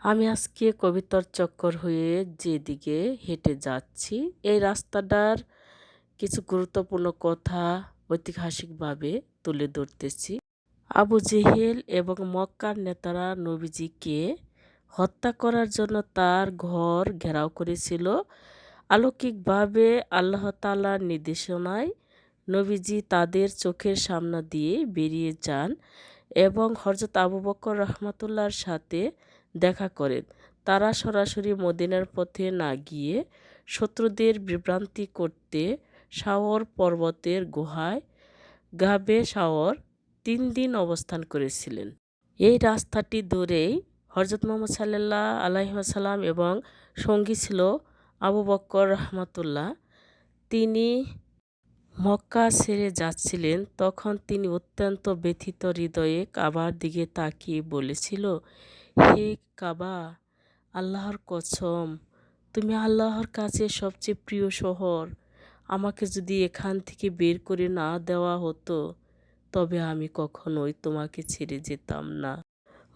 আমি আজকে কবিতর চক্কর হয়ে যেদিকে হেঁটে যাচ্ছি, এই রাস্তাটার কিছু গুরুত্বপূর্ণ কথা ঐতিহাসিকভাবে তুলে ধরতেছি। আবু জেহেল এবং মক্কার নেতারা নবীজিকে হত্যা করার জন্য তার ঘর ঘেরাও করেছিল। অলৌকিকভাবে আল্লাহ তাআলার নির্দেশনায় নবীজি তাদের চোখের সামনে দিয়ে বেরিয়ে যান এবং হযরত আবু বকর রাহমাতুল্লাহর সাথে দেখা করেন। তারা সরাসরি মদিনার পথে না গিয়ে শত্রুদের বিভ্রান্তি করতে শাওর পর্বতের গুহায় গাবে শাওর ৩ দিন অবস্থান করেছিলেন। এই রাস্তাটি ধরেই হযরত মুহাম্মদ সাল্লাল্লাহু আলাইহি ওয়াসাল্লাম এবং সঙ্গী ছিল আবু বকর রাহমাতুল্লাহ। তিনি মক্কা ছেড়ে যাচ্ছিলেন, তখন তিনি অত্যন্ত ব্যথিত হৃদয়ে কাবার দিকে তাকিয়ে বলেছিল, হে কাবা, আল্লাহর কসম, তুমি আল্লাহর কাছে সবচেয়ে প্রিয় শহর। আমাকে যদি এখান থেকে বের করে না দেওয়া হতো, তবে আমি কখনোই তোমাকে ছেড়ে যেতাম না।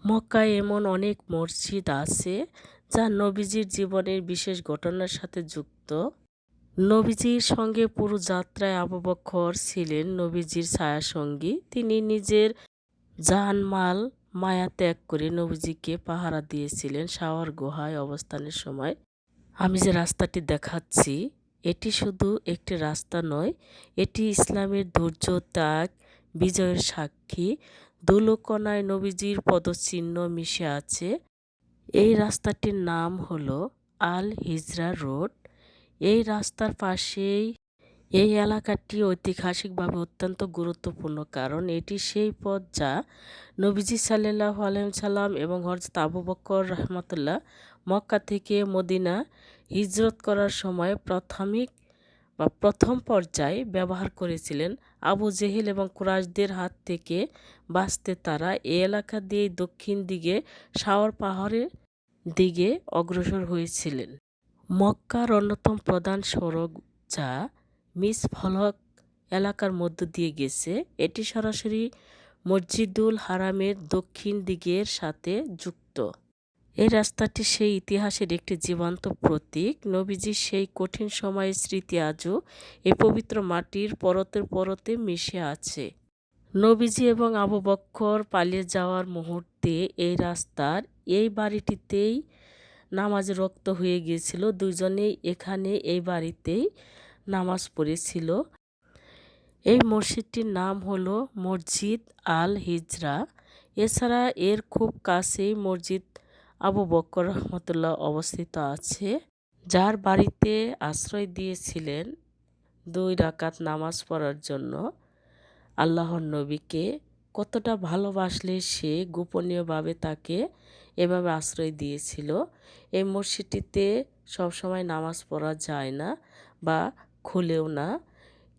মক্কায় এমন অনেক মসজিদ আছে যা নবীজির জীবনের বিশেষ ঘটনার সাথে যুক্ত। নবীজির সঙ্গে পুরো যাত্রায় আবু বকর ছিলেন নবীজির ছায়াসঙ্গী। তিনি নিজের জানমাল মায়া ত্যাগ করে নবীজিকে পাহারা দিয়েছিলেন শাওর গুহায় অবস্থানের সময়। আমি যে রাস্তাটি দেখাচ্ছি, এটি শুধু একটি রাস্তা নয়, এটি ইসলামের ধৈর্য, ত্যাগ, বিজয়ের সাক্ষী। ধুলোকণায় নবীজির পদচিহ্ন মিশে আছে। এই রাস্তাটির নাম হলো আল হিজরা রোড। এই রাস্তার পাশেই এই এলাকাটি ঐতিহাসিকভাবে অত্যন্ত গুরুত্বপূর্ণ, কারণ এটি সেই পথ যা নবীজি সাল্লাল্লাহু আলাইহি সাল্লাম এবং হযরত আবু বকর রাহমাতুল্লাহ মক্কা থেকে মদিনা হিজরত করার সময় প্রথম পর্যায়ে ব্যবহার করেছিলেন। আবু জেহেল এবং কুরাইশদের হাত থেকে বাঁচতে তারা এই এলাকা দিয়ে দক্ষিণ দিকে শাওর পাহাড়ের দিকে অগ্রসর হয়েছিলেন। মক্কার অন্যতম প্রধান সড়ক যা মিসফলক এলাকার মধ্য দিয়ে গেছে, এটি সরাসরি মসজিদুল হারামের দক্ষিণ দিকের সাথে যুক্ত। এই রাস্তাটি সেই ইতিহাসের একটি জীবন্ত প্রতীক। নবীজির সেই কঠিন সময়ের স্মৃতি আজও এই পবিত্র মাটির পরতে পরতে মিশে আছে। নবীজি এবং আবু বকর পালিয়ে যাওয়ার মুহূর্তে এই রাস্তার এই বাড়িটিতেই নামাজ রক্ত হয়ে গিয়েছিল। দুজনেই এখানে এই বাড়িতেই নামাজ পড়েছিল। এই মসজিদটির নাম হলো মসজিদ আল হিজরা। এছাড়া এর খুব কাছেই মসজিদ আবু বকর রহমতুল্লাহ অবস্থিত আছে, যার বাড়িতে আশ্রয় দিয়েছিলেন 2 রাকাত নামাজ পড়ার জন্য। আল্লাহর নবীকে কতটা ভালোবাসলে সে গোপনীয়ভাবে তাকে এভাবে আশ্রয় দিয়েছিল। এই মসজিদটিতে সবসময় নামাজ পড়া যায় না বা খুলেও না।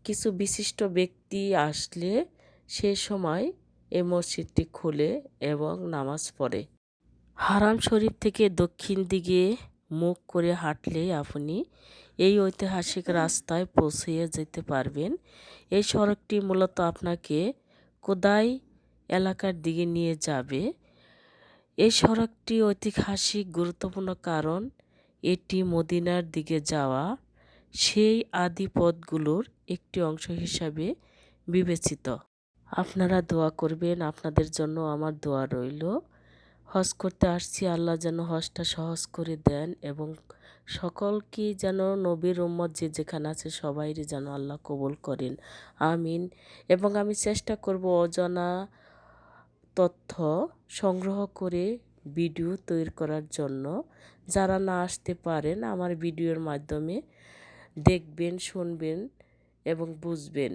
কিছু বিশিষ্ট ব্যক্তি আসলে সে সময় এই মসজিদটি খুলে এবং নামাজ পড়ে। হারাম শরীফ থেকে দক্ষিণ দিকে মুখ করে হাঁটলেই আপনি এই ঐতিহাসিক রাস্তায় পৌঁছে যেতে পারবেন। এই সড়কটি মূলত আপনাকে কোদাই এলাকার দিকে নিয়ে যাবে। এই সড়কটি ঐতিহাসিক গুরুত্বপূর্ণ কারণ এটি মদিনার দিকে যাওয়া সেই আদি পথগুলোর একটি অংশ হিসাবে বিবেচিত। আপনারা দোয়া করবেন, আপনাদের জন্য আমার দোয়া রইল। হজ করতে আসছি, আল্লাহ যেন হজটা সহজ করে দেন এবং সকলকে যেন নবীর উম্মত যে যেখানে আছে সবাইরে যেন আল্লাহ কবুল করেন, আমিন। এবং আমি চেষ্টা করব অজানা তথ্য সংগ্রহ করে ভিডিও তৈরি করার জন্য। যারা না আসতে পারেন আমার ভিডিওর মাধ্যমে দেখবেন, শুনবেন এবং বুঝবেন।